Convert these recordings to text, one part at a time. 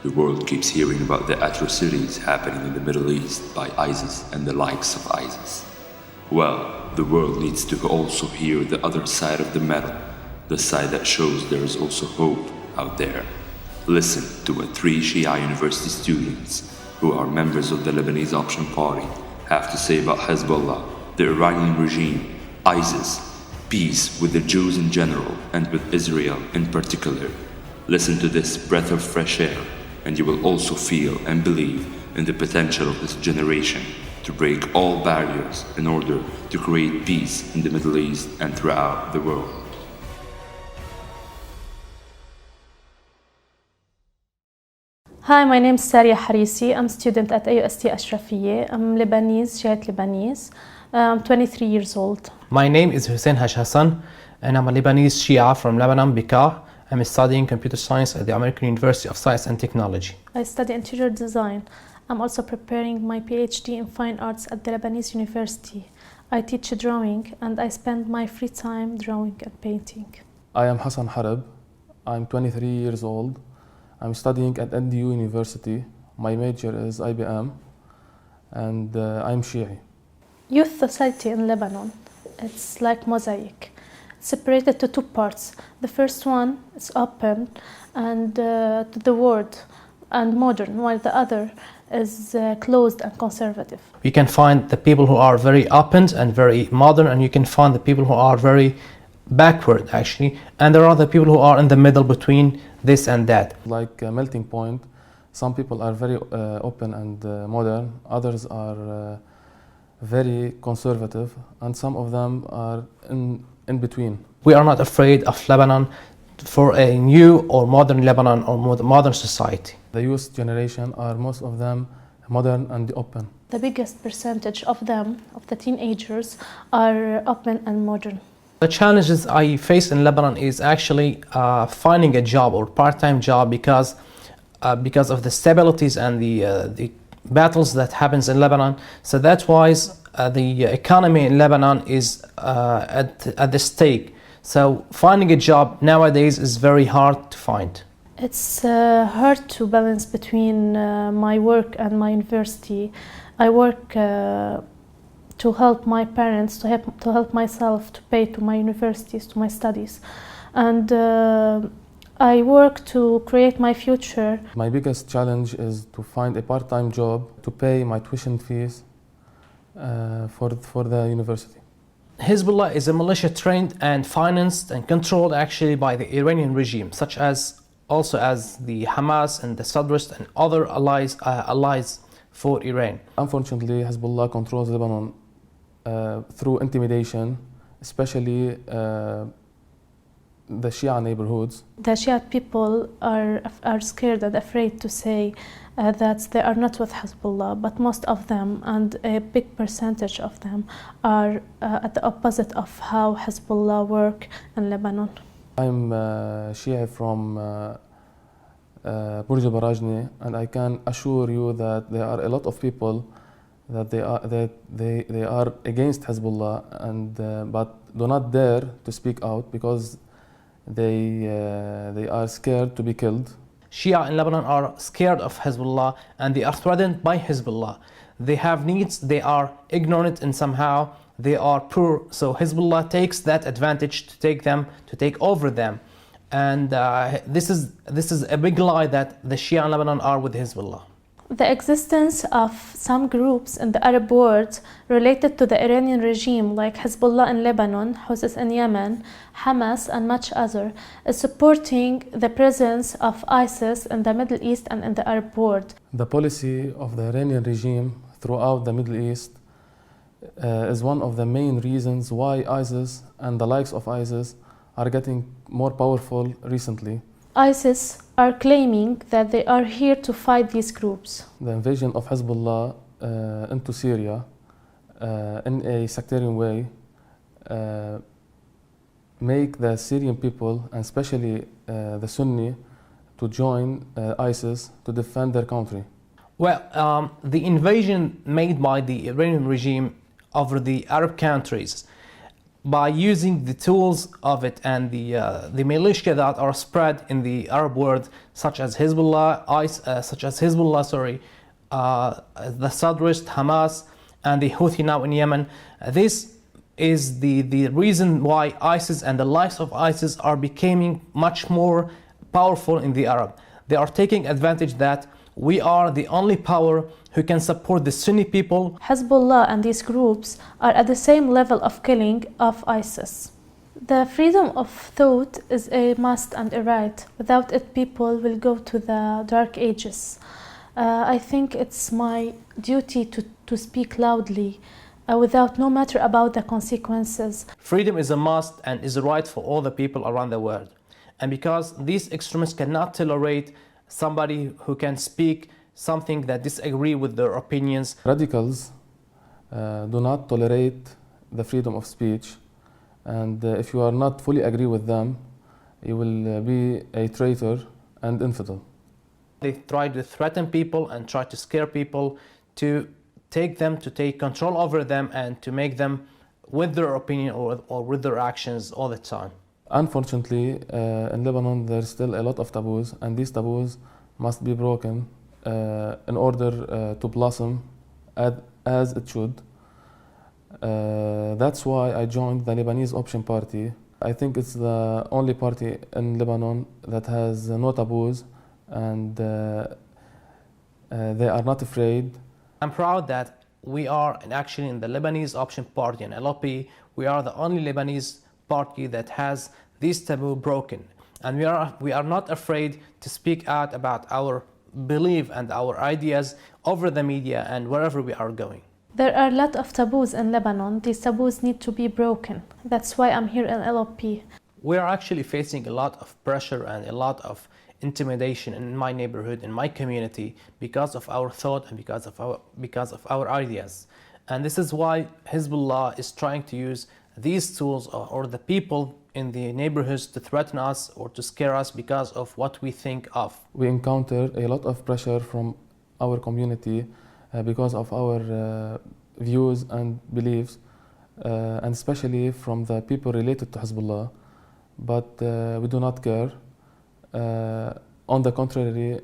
The world keeps hearing about the atrocities happening in the Middle East by ISIS and the likes of ISIS. Well, the world needs to also hear the other side of the medal, the side that shows there is also hope out there. Listen to what 3 Shia University students, who are members of the Lebanese Option Party, have to say about Hezbollah, the Iranian regime, ISIS, peace with the Jews in general and with Israel in particular. Listen to this breath of fresh air, and you will also feel and believe in the potential of this generation to break all barriers in order to create peace in the Middle East and throughout the world. Hi, my name is Saria Harisi. I'm a student at AUST Ashrafiyeh. I'm Lebanese, Shiite Lebanese. I'm 23 years old. My name is Hussein Hash Hassan, and I'm a Lebanese Shia from Lebanon, Bekaa. I'm studying computer science at the American University of Science and Technology. I study interior design. I'm also preparing my PhD in fine arts at the Lebanese University. I teach drawing and I spend my free time drawing and painting. I am Hassan Harab. I'm 23 years old. I'm studying at NDU University. My major is IBM and I'm Shi'i. Youth society in Lebanon, it's like mosaic. It's separated to 2 parts. The first one is open and to the world and modern, while the other is closed and conservative. You can find the people who are very open and very modern, and you can find the people who are very backward actually, and there are the people who are in the middle between this and that. Like a melting point, some people are very open and modern, others are very conservative, and some of them are in between. We are not afraid of Lebanon for a new or modern Lebanon or modern society. The youth generation are most of them modern and open. The biggest percentage of them, of the teenagers, are open and modern. The challenges I face in Lebanon is actually finding a job or part-time job because of the stabilities and the battles that happens in Lebanon. So that's why the economy in Lebanon is at the stake. So finding a job nowadays is very hard to find. It's hard to balance between my work and my university. I work to help my parents, to help myself to pay to my universities, to my studies. And I work to create my future. My biggest challenge is to find a part-time job to pay my tuition fees for the university. Hezbollah is a militia trained and financed and controlled actually by the Iranian regime, such as also as the Hamas and the Sadrist and other allies for Iran. Unfortunately, Hezbollah controls Lebanon through intimidation, especially the Shia neighborhoods. The Shia people are scared and afraid to say that they are not with Hezbollah, but most of them, and a big percentage of them, are at the opposite of how Hezbollah work in Lebanon. I'm Shia from Burj al-Barajni, and I can assure you that there are a lot of people that they are against Hezbollah, and but do not dare to speak out because they are scared to be killed. Shia in Lebanon are scared of Hezbollah and they are threatened by Hezbollah. They have needs, they are ignorant, and somehow they are poor. So Hezbollah takes that advantage to take over them. And this is a big lie that the Shia in Lebanon are with Hezbollah. The existence of some groups in the Arab world related to the Iranian regime, like Hezbollah in Lebanon, Houthis in Yemen, Hamas, and much other, is supporting the presence of ISIS in the Middle East and in the Arab world. The policy of the Iranian regime throughout the Middle East is one of the main reasons why ISIS and the likes of ISIS are getting more powerful recently. ISIS are claiming that they are here to fight these groups. The invasion of Hezbollah into Syria in a sectarian way make the Syrian people, and especially the Sunni, to join ISIS to defend their country. Well, the invasion made by the Iranian regime over the Arab countries by using the tools of it and the militia that are spread in the Arab world, such as Hezbollah, the Sadrist, Hamas, and the Houthi now in Yemen. This is the reason why ISIS and the likes of ISIS are becoming much more powerful in the Arab. They are taking advantage that we are the only power who can support the Sunni people. Hezbollah and these groups are at the same level of killing of ISIS. The freedom of thought is a must and a right. Without it, people will go to the dark ages. I think it's my duty to speak loudly, without no matter about the consequences. Freedom is a must and is a right for all the people around the world. And because these extremists cannot tolerate somebody who can speak something that disagree with their opinions. Radicals do not tolerate the freedom of speech, and if you are not fully agree with them, you will be a traitor and infidel. They try to threaten people and try to scare people to take control over them and to make them with their opinion or with their actions all the time. Unfortunately, in Lebanon, there's still a lot of taboos, and these taboos must be broken in order to blossom as it should. That's why I joined the Lebanese Option Party. I think it's the only party in Lebanon that has no taboos, and they are not afraid. I'm proud that we are actually in the Lebanese Option Party and LOP. We are the only Lebanese party that has this taboo broken, and we are not afraid to speak out about our belief and our ideas over the media and wherever we are going. There are a lot of taboos in Lebanon. These taboos need to be broken. That's why I'm here in LOP. We are actually facing a lot of pressure and a lot of intimidation in my neighborhood, in my community, because of our thought and because of our ideas. And this is why Hezbollah is trying to use these tools or the people in the neighborhoods to threaten us or to scare us because of what we think of. We encounter a lot of pressure from our community because of our views and beliefs, and especially from the people related to Hezbollah. But we do not care. On the contrary,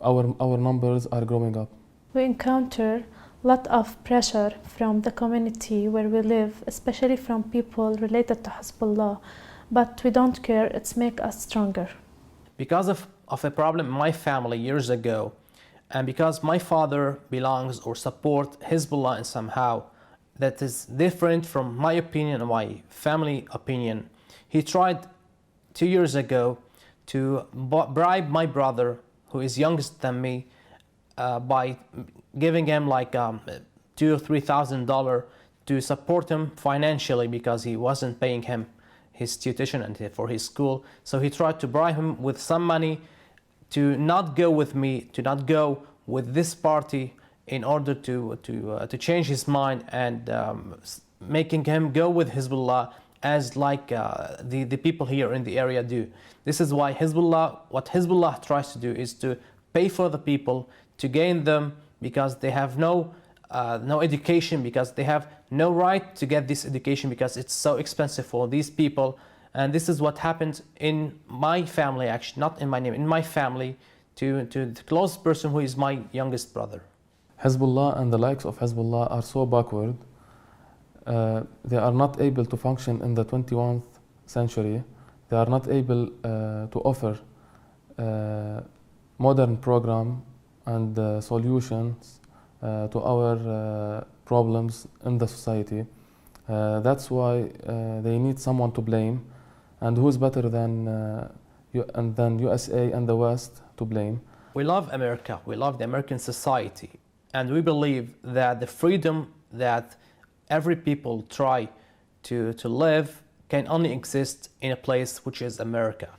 our numbers are growing up. We encounter a lot of pressure from the community where we live, especially from people related to Hezbollah, but we don't care. It's make us stronger. Because of a problem in my family years ago, and because my father belongs or support Hezbollah in somehow that is different from my opinion and my family opinion, he tried 2 years ago to bribe my brother, who is youngest than me, by giving him like $2,000 or $3,000 to support him financially because he wasn't paying him his tuition and for his school. So he tried to bribe him with some money to not go with me, to not go with this party, in order to change his mind and making him go with Hezbollah as like the people here in the area do. This is why what Hezbollah tries to do is to pay for the people, to gain them, because they have no education, because they have no right to get this education, because it's so expensive for these people. And this is what happened in my family, actually, not in my name, in my family, to the close person who is my youngest brother. Hezbollah and the likes of Hezbollah are so backward. They are not able to function in the 21st century. They are not able to offer modern program and solutions to our problems in the society. That's why they need someone to blame, and who's better than USA and the West to blame. We love America, we love the American society, and we believe that the freedom that every people try to live can only exist in a place which is America.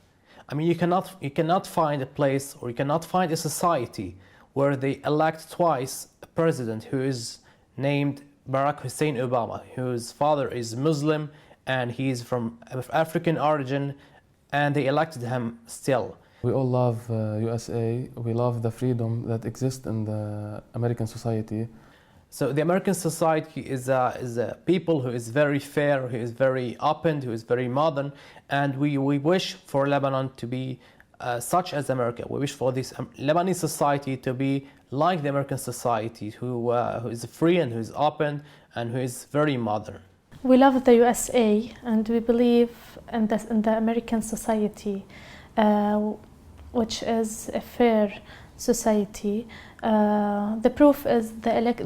I mean, you cannot find a place, or you cannot find a society where they elect twice a president who is named Barack Hussein Obama, whose father is Muslim and he is from African origin, and they elected him still. We all love USA. We love the freedom that exists in the American society. So the American society is a people who is very fair, who is very open, who is very modern, and we wish for Lebanon to be such as America. We wish for this Lebanese society to be like the American society, who is free and who is open and who is very modern. We love the USA and we believe in the American society, which is a fair society. The proof is that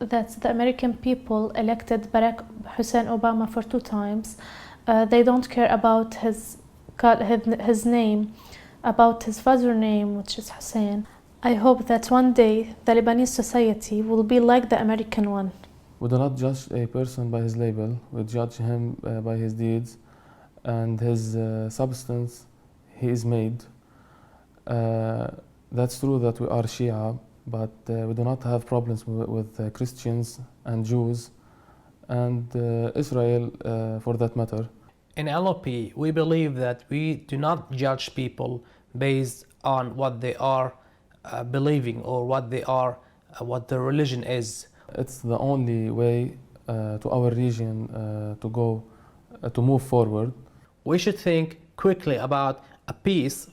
the American people elected Barack Hussein Obama for 2 times. They don't care about his name, about his father's name, which is Hussein. I hope that one day the Lebanese society will be like the American one. We do not judge a person by his label, we judge him by his deeds and his substance he is made. That's true that we are Shia, but we do not have problems with Christians and Jews and Israel for that matter. In LOP, we believe that we do not judge people based on what they are believing or what their religion is. It's the only way to our region to move forward. We should think quickly about a peace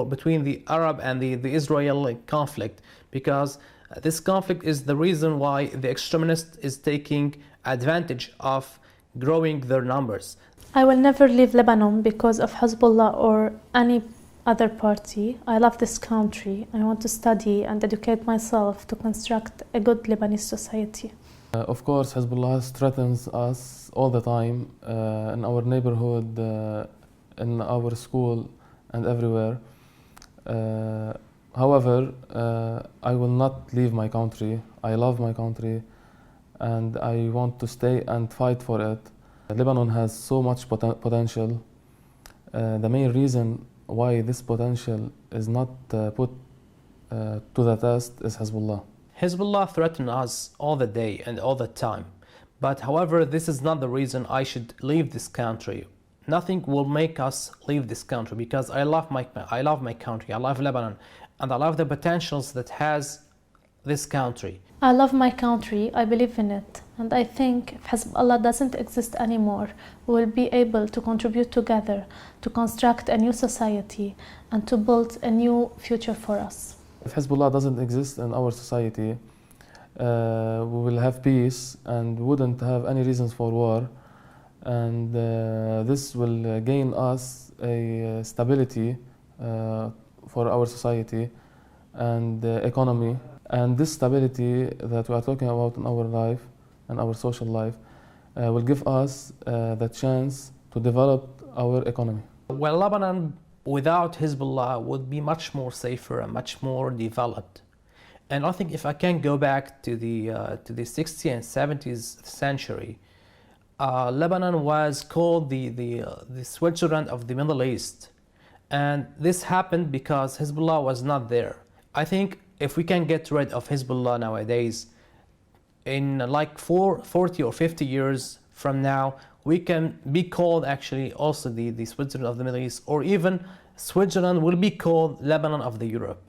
between the Arab and the Israeli conflict, because this conflict is the reason why the extremist is taking advantage of growing their numbers. I will never leave Lebanon because of Hezbollah or any other party. I love this country. I want to study and educate myself to construct a good Lebanese society. Of course, Hezbollah threatens us all the time in our neighborhood, in our school and everywhere. However, I will not leave my country. I love my country and I want to stay and fight for it. Lebanon has so much potential. The main reason why this potential is not put to the test is Hezbollah. Hezbollah threatens us all the day and all the time. But however, this is not the reason I should leave this country. Nothing will make us leave this country because I love my country, I love Lebanon, and I love the potentials that has this country. I love my country, I believe in it, and I think if Hezbollah doesn't exist anymore, we will be able to contribute together to construct a new society and to build a new future for us. If Hezbollah doesn't exist in our society, we will have peace and wouldn't have any reasons for war, and this will gain us a stability for our society and economy. And this stability that we are talking about in our life and our social life will give us the chance to develop our economy. Well, Lebanon without Hezbollah would be much more safer and much more developed. And I think if I can go back to the 60s and 70s century, Lebanon was called the Switzerland of the Middle East. And this happened because Hezbollah was not there. I think if we can get rid of Hezbollah nowadays, in like 40 or 50 years from now, we can be called actually also the Switzerland of the Middle East, or even Switzerland will be called Lebanon of the Europe.